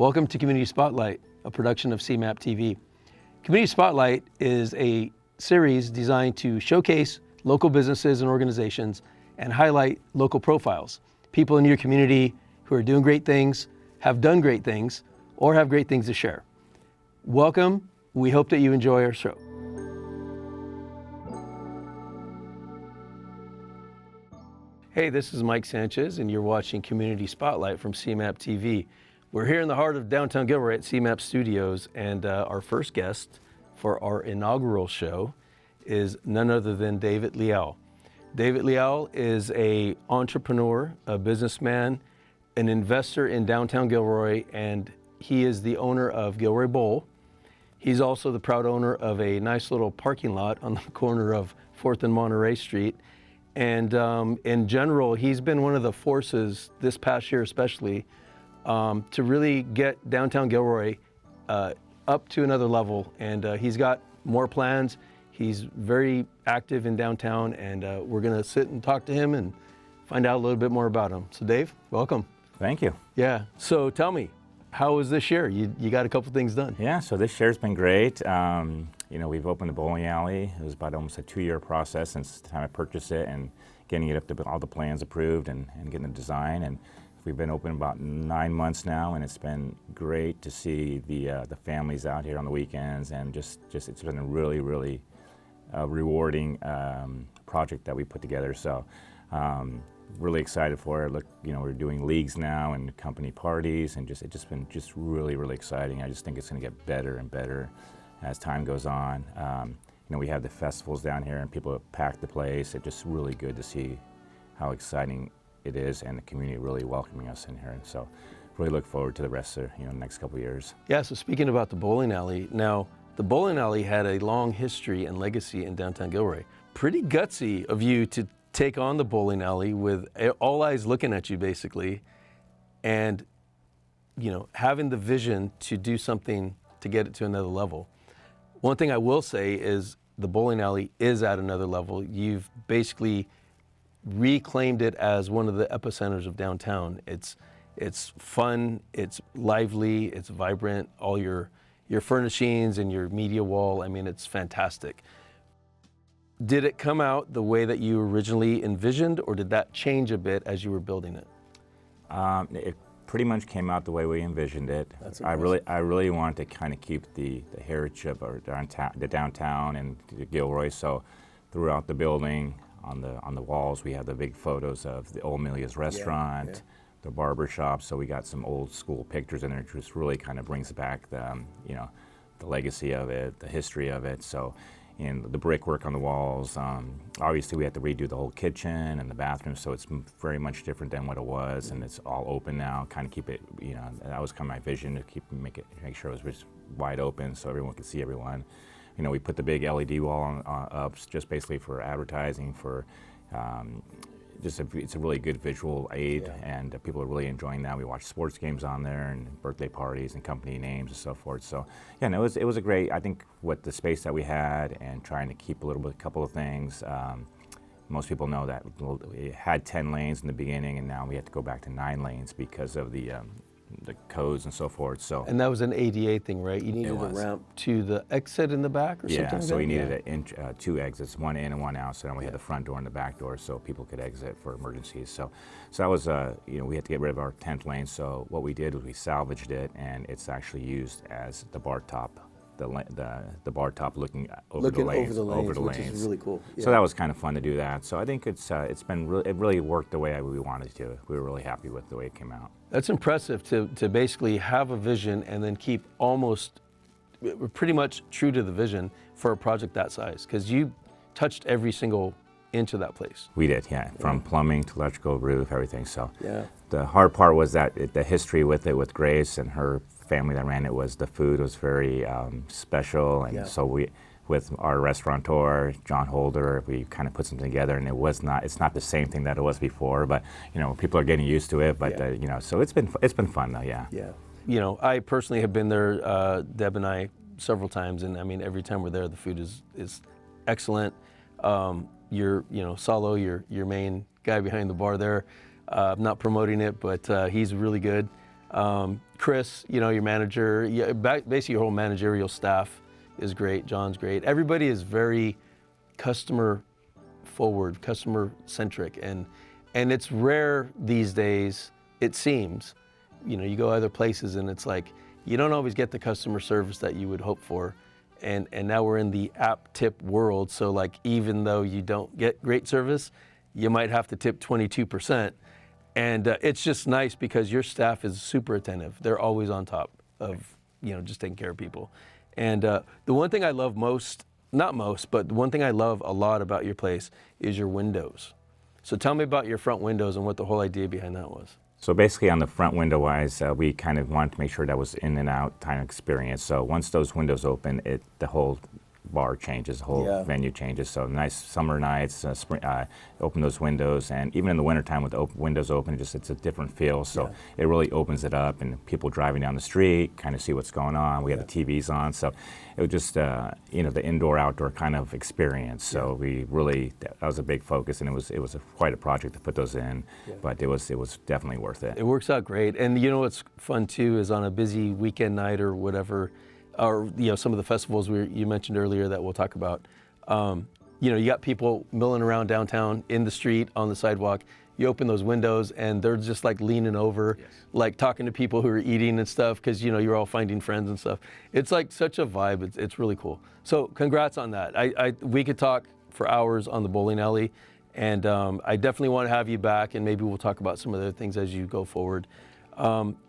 Welcome to Community Spotlight, a production of CMAP TV. Community Spotlight is a series designed to showcase local businesses and organizations and highlight local profiles, people in your community who are doing great things, have done great things, or have great things to share. Welcome. We hope that you enjoy our show. Hey, this is Mike Sanchez, and you're watching Community Spotlight from CMAP TV. We're here in the heart of downtown Gilroy at CMAP Studios, and our first guest for our inaugural show is none other than Dave Leal. Dave Leal is an entrepreneur, a businessman, an investor in downtown Gilroy, and he is the owner of Gilroy Bowl. He's also the proud owner of a nice little parking lot on the corner of 4th and Monterey Street. And in general, he's been one of the forces this past year especially to really get downtown Gilroy up to another level. And he's got more plans. He's very active in downtown, and we're gonna sit and talk to him and find out a little bit more about him. So Dave, welcome. Thank you. Yeah, so tell me, how was this year? You got a couple things done. Yeah, so this year's been great. We've opened the bowling alley. It was about almost a 2-year process since the time I purchased it and getting it up to all the plans approved and getting the design. And we've been open about 9 months now, and it's been great to see the families out here on the weekends, and just it's been a really, really rewarding project that we put together. So really excited for it. Look, we're doing leagues now and company parties, and it's just been really, really exciting. I just think it's going to get better and better as time goes on. We have the festivals down here, and people have packed the place. It's just really good to see how exciting it is, and the community really welcoming us in here. And so really look forward to the rest of the next couple of years. Yeah, so speaking about the bowling alley, now the bowling alley had a long history and legacy in downtown Gilroy. Pretty gutsy of you to take on the bowling alley with all eyes looking at you basically, and having the vision to do something to get it to another level. One thing I will say is the bowling alley is at another level. You've basically reclaimed it as one of the epicenters of downtown. It's fun, it's lively, it's vibrant. All your furnishings and your media wall, I mean, it's fantastic. Did it come out the way that you originally envisioned, or did that change a bit as you were building it? It pretty much came out the way we envisioned it. I really wanted to kind of keep the heritage of our downtown and the Gilroy. So throughout the building, on the walls, we have the big photos of the old Amelia's restaurant, the barber shop. So we got some old school pictures in there, which just really kind of brings back the legacy of it, the history of it. So, and the brickwork on the walls. Obviously, we had to redo the whole kitchen and the bathroom, so it's very much different than what it was, and it's all open now. Kind of keep it, that was kind of my vision, to make sure it was just wide open so everyone could see everyone. We put the big LED wall up just basically for advertising, for it's a really good visual aid, and people are really enjoying that. We watch sports games on there, and birthday parties, and company names, and so forth. So, yeah, no, it was a great. I think what the space that we had, and trying to keep a couple of things. Most people know that it had 10 lanes in the beginning, and now we have to go back to 9 lanes because of the codes and so forth. So, and that was an ADA thing, right? You needed a ramp to the exit in the back or something like that? Yeah, so we needed 2 exits, one in and one out. So then we had the front door and the back door so people could exit for emergencies. So that was, we had to get rid of our 10th lane. So what we did was we salvaged it, and it's actually used as the bar top. The bar top looking over the lanes, which is really cool. Yeah. So that was kind of fun to do that. So I think it really worked the way we wanted it to. We were really happy with the way it came out. That's impressive to basically have a vision and then keep almost pretty much true to the vision for a project that size, because you touched every single inch of that place. We did, yeah, from plumbing to electrical, roof, everything. So the hard part was that the history with it, with Grace and her family that ran it, was the food was very special, and so with our restaurateur John Holder, we kind of put something together, and it's not the same thing that it was before, but people are getting used to it. But so it's been fun though. Yeah. I personally have been there, Deb and I, several times, and I mean, every time we're there, the food is excellent. Salo, your main guy behind the bar there, I'm not promoting it, but he's really good. Chris, your manager, basically your whole managerial staff is great. John's great. Everybody is very customer forward, customer centric, and it's rare these days. It seems, you go other places and it's like you don't always get the customer service that you would hope for, and now we're in the app tip world. So like even though you don't get great service, you might have to tip 22%, and it's just nice because your staff is super attentive. They're always on top of just taking care of people, and the one thing I love most. Not most, but the one thing I love a lot about your place is your windows. So tell me about your front windows and what the whole idea behind that was. So basically on the front window wise, we kind of wanted to make sure that was in and out kind of experience. So once those windows open, the whole bar changes, the whole venue changes. So nice summer nights, open those windows, and even in the wintertime with the windows open, it's a different feel. So it really opens it up, and people driving down the street kind of see what's going on. We have the TVs on, so it was just the indoor-outdoor kind of experience. So we really, that was a big focus, and it was quite a project to put those in, but it was definitely worth it. It works out great, and what's fun too is on a busy weekend night or whatever, or some of the festivals you mentioned earlier that we'll talk about. You got people milling around downtown in the street on the sidewalk. You open those windows and they're just like leaning over, like talking to people who are eating and stuff because you're all finding friends and stuff. It's like such a vibe. It's really cool. So congrats on that. We could talk for hours on the bowling alley, and I definitely want to have you back, and maybe we'll talk about some other things as you go forward.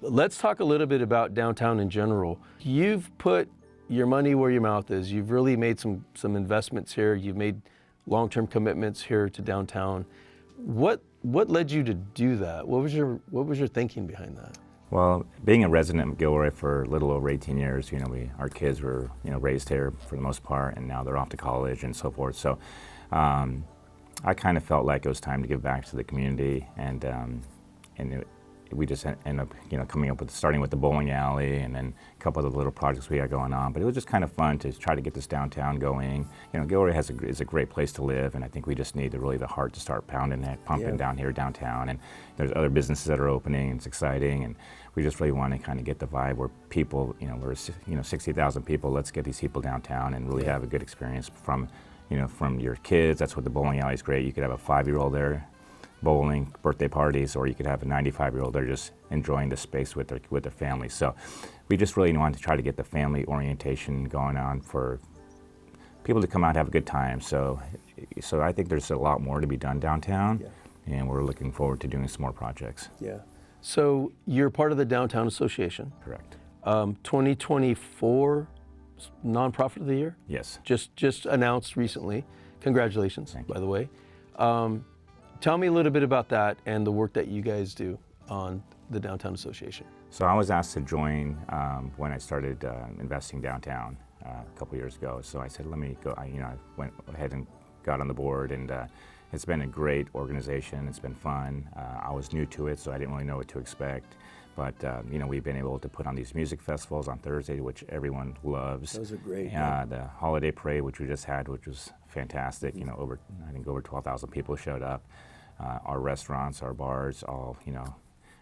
Let's talk a little bit about downtown in general. You've put your money where your mouth is. You've really made some investments here. You've made long-term commitments here to downtown. What led you to do that? What was your thinking behind that? Well, being a resident of Gilroy for a little over 18 years, our kids were raised here for the most part, and now they're off to college and so forth. So I kind of felt like it was time to give back to the community, and we just ended up, coming up with starting with the bowling alley, and then a couple of the little projects we had going on. But it was just kind of fun to try to get this downtown going. Gilroy is a great place to live, and I think we just need the heart to start pumping down here downtown. And there's other businesses that are opening, and it's exciting, and we just really want to kind of get the vibe where people, we're 60,000 people. Let's get these people downtown and really have a good experience from your kids. That's what the bowling alley is great. You could have a 5-year-old there bowling, birthday parties, or you could have a 95-year-old there just enjoying the space with their family. So we just really want to try to get the family orientation going on for people to come out and have a good time. So I think there's a lot more to be done downtown, and we're looking forward to doing some more projects. Yeah. So you're part of the Downtown Association. Correct. 2024 Nonprofit of the Year? Yes. Just announced recently. Congratulations, by the way. Tell me a little bit about that and the work that you guys do on the Downtown Association. So I was asked to join when I started investing downtown a couple years ago. So I said, let me go. I went ahead and got on the board, and it's been a great organization. It's been fun. I was new to it, so I didn't really know what to expect. But we've been able to put on these music festivals on Thursday, which everyone loves. Those are great. The holiday parade, which we just had, which was fantastic. I think over 12,000 people showed up. Our restaurants, our bars, all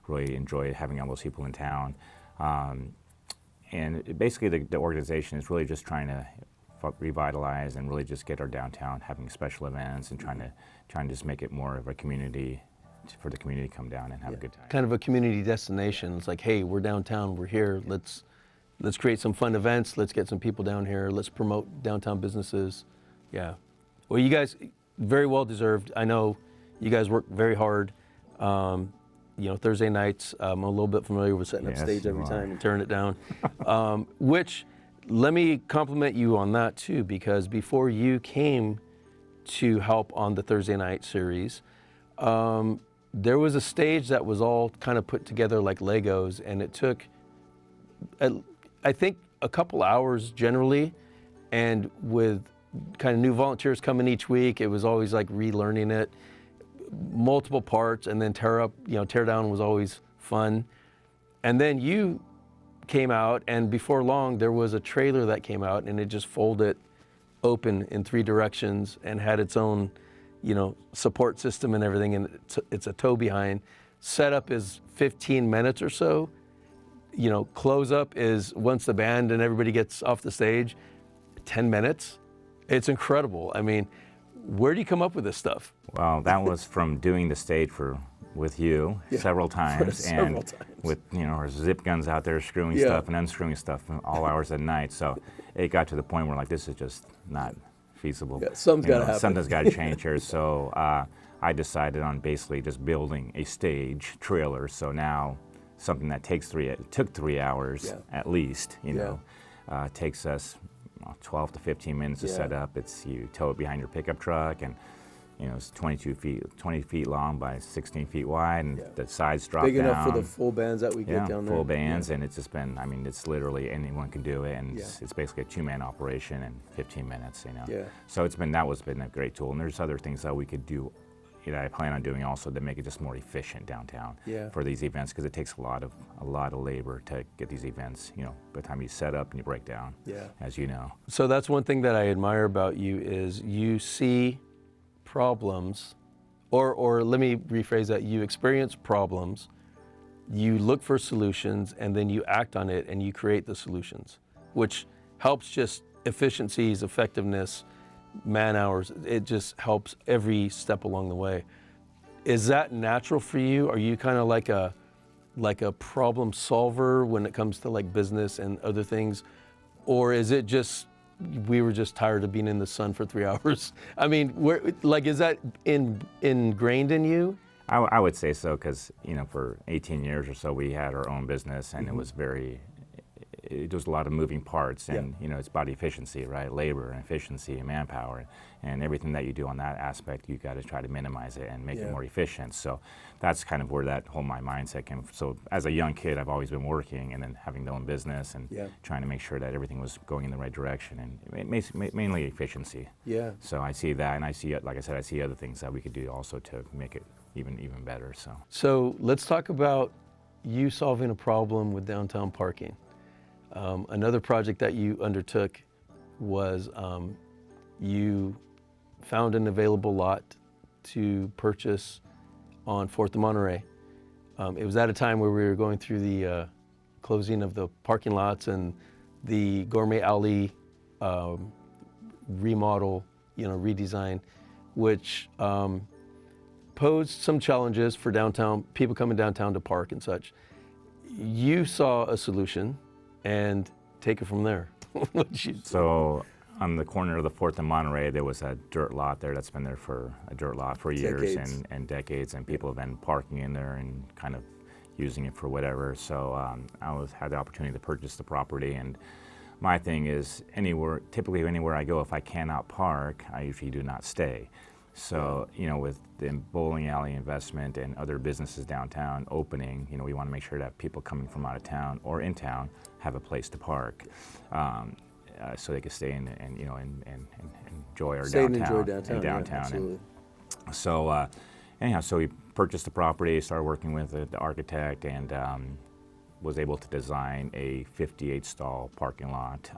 really enjoy having all those people in town. And basically, the organization is really just trying to revitalize and really just get our downtown having special events and trying to just make it more of a community, for the community to come down and have a good time. Kind of a community destination. It's like, hey, we're downtown, we're here. Let's create some fun events. Let's get some people down here. Let's promote downtown businesses. Yeah. Well, you guys, very well deserved. I know you guys work very hard. Thursday nights, I'm a little bit familiar with setting up stage every time and tearing it down. Which, let me compliment you on that too, because before you came to help on the Thursday night series, there was a stage that was all kind of put together like Legos, and it took, I think, a couple hours generally, and with kind of new volunteers coming each week, it was always like relearning it. Multiple parts, and then tear down was always fun. And then you came out, and before long there was a trailer that came out, and it just folded open in 3 directions and had its own support system and everything, and it's a tow behind. Setup is 15 minutes or so, close up is once the band and everybody gets off the stage, 10 minutes. It's incredible. I mean, where do you come up with this stuff? Well, that was from doing the stage with you several times, with our zip guns out there screwing stuff and unscrewing stuff all hours of the night. So it got to the point where like this is just not feasible. Yeah, something's got to happen. Something's got to change here. So I decided on basically just building a stage trailer. So now something that took 3 hours at least. Takes us 12 to 15 minutes to set up. You tow it behind your pickup truck, and it's 20 feet long by 16 feet wide, and the sides drop down. Big enough for the full bands that we get down there. Full bands, and it's just been, it's literally anyone can do it, and it's basically a 2-man operation in 15 minutes, So that was been a great tool, and there's other things that we could do, I plan on doing also to make it just more efficient downtown for these events, because it takes a lot of labor to get these events, by the time you set up and you break down, as you know. So that's one thing that I admire about you is you see problems, or let me rephrase that, you experience problems, you look for solutions, and then you act on it and you create the solutions, which helps just efficiencies, effectiveness, man hours. It just helps every step along the way. Is that natural for you? Are you kind of like a problem solver when it comes to like business and other things? Or is it just we were just tired of being in the sun for 3 hours? I mean, is that ingrained in you? I would say so, because for 18 years or so we had our own business, and it was there's a lot of moving parts, and it's about efficiency, right? Labor and efficiency and manpower, and everything that you do on that aspect, you got to try to minimize it and make it more efficient. So that's kind of where that whole my mindset came from. So as a young kid, I've always been working and then having my own business and trying to make sure that everything was going in the right direction, and mainly efficiency. Yeah. So I see that, and I see, like I said, I see other things that we could do also to make it even better. So let's talk about you solving a problem with downtown parking. Another project that you undertook was you found an available lot to purchase on 4th and Monterey. It was at a time where we were going through the closing of the parking lots and the Gourmet Alley remodel, redesign, which posed some challenges for downtown, people coming downtown to park and such. You saw a solution and take it from there. So on the corner of the 4th and Monterey, there was a dirt lot there that's been there for years and decades, and people have been parking in there and kind of using it for whatever. So I had the opportunity to purchase the property, and my thing is typically anywhere I go, if I cannot park, I usually do not stay. So, with the bowling alley investment and other businesses downtown opening, we want to make sure that people coming from out of town or in town have a place to park, so they can stay and enjoy our downtown. Yeah, absolutely. So, anyhow, so we purchased the property, started working with the architect, and was able to design a 58-stall parking lot.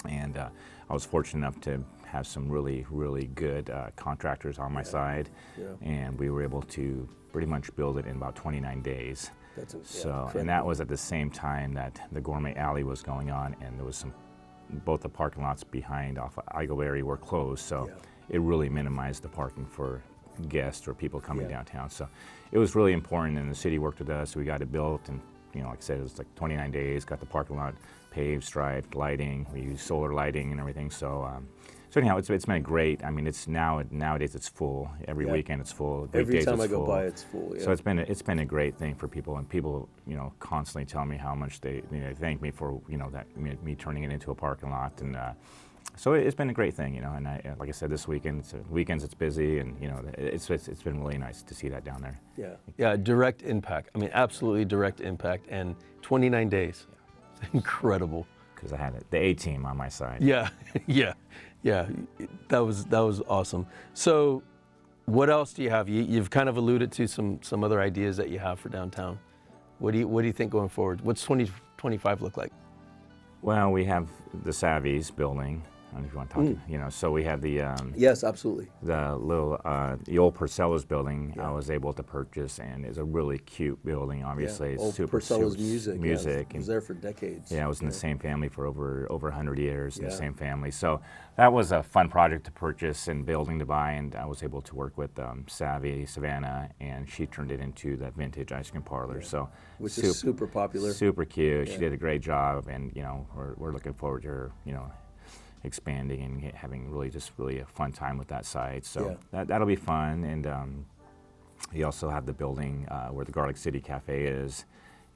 And I was fortunate enough to have some really, really good contractors on my side, and we were able to pretty much build it in about 29 days. And that was at the same time that the Gourmet Alley was going on, and there was both the parking lots behind off of Igoberry were closed, so it really minimized the parking for guests or people coming downtown. So it was really important, and the city worked with us. We got it built, and like I said, it was like 29 days, got the parking lot paved, striped, lighting. We use solar lighting and everything. So anyhow, it's been great. I mean, nowadays it's full. Every weekend it's full. Every time I go by, it's full. So it's been a great thing for people, and people constantly tell me how much they thank me for me turning it into a parking lot, and so it's been a great thing, And like I said, this weekends it's busy, and it's been really nice to see that down there. Yeah, direct impact. I mean, absolutely direct impact, and 29 days. It's incredible. Because I had the A team on my side. Yeah. That was awesome. So, what else do you have? You've kind of alluded to some other ideas that you have for downtown. What do you think going forward? What's 2025 look like? Well, we have the Savvy's building. don't know if you want to talk. You know, so we have the Yes, absolutely. the little the old Purcell's building. I was able to purchase, and it's a really cute building. Obviously, it's Old super Purcell's music. music, Yeah, it was there for decades. yeah, I was in the same family for over 100 years in the same family. So that was a fun project to purchase and building to buy, and I was able to work with Savannah, and she turned it into the vintage ice cream parlor. So Which is super popular. super cute. She did a great job, and you know, we're looking forward to her, you know, expanding and having really a fun time with that site. So that'll be fun. And you also have the building where the Garlic City Cafe is,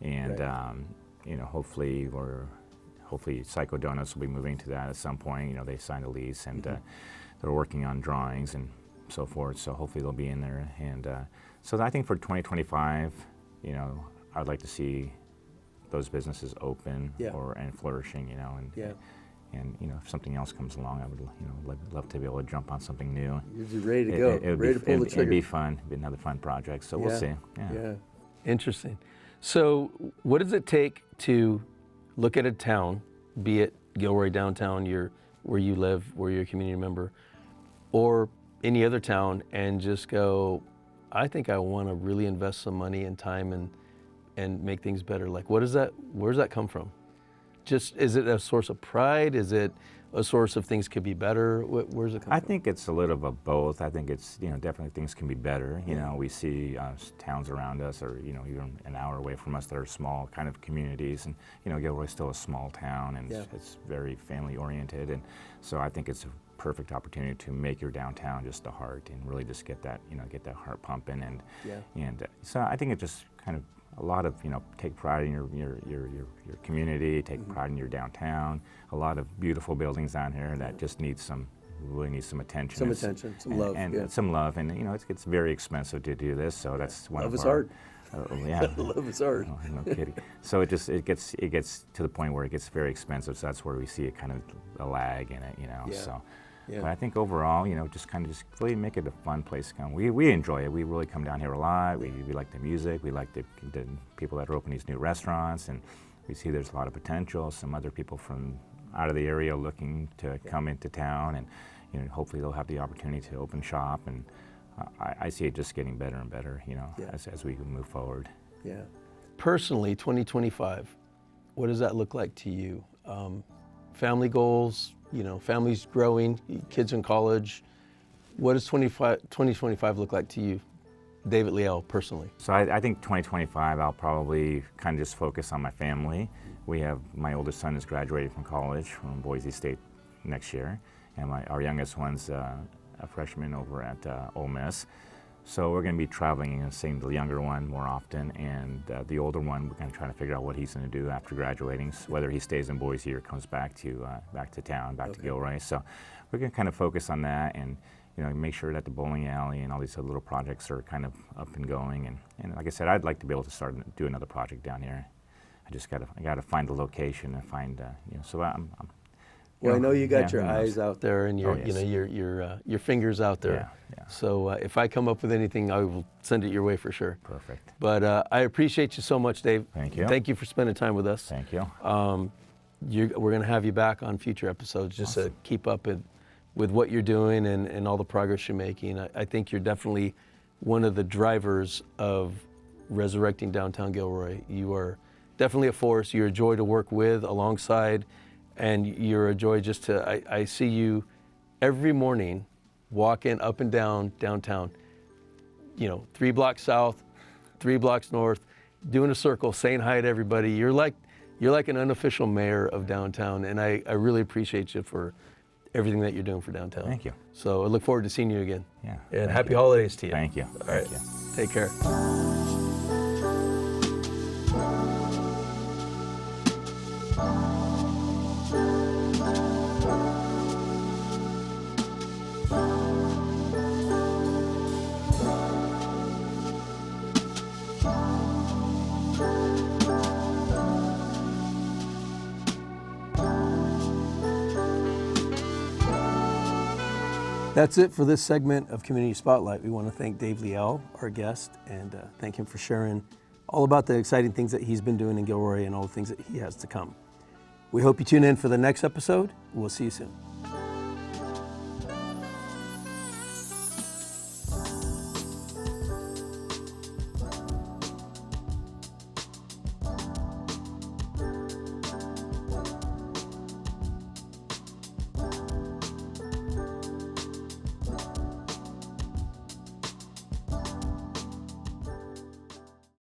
and you know, hopefully Psycho Donuts will be moving to that at some point. You know, they signed a lease, and they're working on drawings and so forth. So hopefully they'll be in there. And so I think for 2025, you know, I'd like to see those businesses open and flourishing. You know, and you know, if something else comes along, I would, you know, love to be able to jump on something new. You're ready to go. Ready to pull the trigger. It'd be fun. It'd be another fun project. So we'll see. Yeah. Interesting. So what does it take to look at a town, be it Gilroy downtown, where you live, where you're a community member, or any other town, and just go, I think I want to really invest some money and time and make things better? Like, where does that come from? Just, is it a source of pride? Is it a source of things could be better? Where's it come from? I think it's a little of both. I think it's, you know, definitely things can be better. You know, we see towns around us, or, you know, even an hour away from us, that are small kind of communities. And, you know, Gilroy's still a small town, and it's very family oriented. And so I think it's a perfect opportunity to make your downtown just the heart, and really just get that, you know, get that heart pumping. And so I think it just kind of, a lot of, you know, take pride in your community, take pride in your downtown. A lot of beautiful buildings down here that just really need some attention. Some love. And some love. And, you know, it's very expensive to do this, so that's one love of is our... art. Yeah. Love is art. No kidding. So it gets to the point where it gets very expensive, so that's where we see a kind of a lag in it, you know. So. But I think overall, you know, just really make it a fun place to come. We enjoy it. We really come down here a lot. We like the music. We like the people that are opening these new restaurants, and we see there's a lot of potential. Some other people from out of the area looking to come into town, and, you know, hopefully they'll have the opportunity to open shop. And I see it just getting better and better, you know, as we move forward. Yeah. Personally, 2025, what does that look like to you? Family goals, you know, families growing, kids in college. What does 2025 look like to you, David Leal, personally? So I think 2025, I'll probably kind of just focus on my family. My oldest son is graduating from college from Boise State next year, and our youngest one's a freshman over at Ole Miss. So we're going to be traveling and seeing the younger one more often, and the older one, we're going to try to figure out what he's going to do after graduating, so whether he stays in Boise or comes back to town, to Gilroy. So we're going to kind of focus on that, and, you know, make sure that the bowling alley and all these other little projects are kind of up and going. And like I said, I'd like to be able to do another project down here. I got to find the location and find, you know. So I'm well, I know you got your eyes out there, and your, yes. you know, your fingers out there. Yeah. So if I come up with anything, I will send it your way for sure. Perfect. But I appreciate you so much, Dave. Thank you. Thank you for spending time with us. Thank you. We're going to have you back on future episodes just to keep up with what you're doing and all the progress you're making. I think you're definitely one of the drivers of resurrecting downtown Gilroy. You are definitely a force. You're a joy to work with, alongside. And you're a joy just to, I see you every morning walking up and down downtown, you know, 3 blocks south, 3 blocks north, doing a circle, saying hi to everybody. You're like an unofficial mayor of downtown, and I really appreciate you for everything that you're doing for downtown. Thank you. So I look forward to seeing you again. Yeah. And happy holidays to you. Thank you. All right. Thank you. Take care. That's it for this segment of Community Spotlight. We want to thank Dave Leal, our guest, and thank him for sharing all about the exciting things that he's been doing in Gilroy and all the things that he has to come. We hope you tune in for the next episode. We'll see you soon.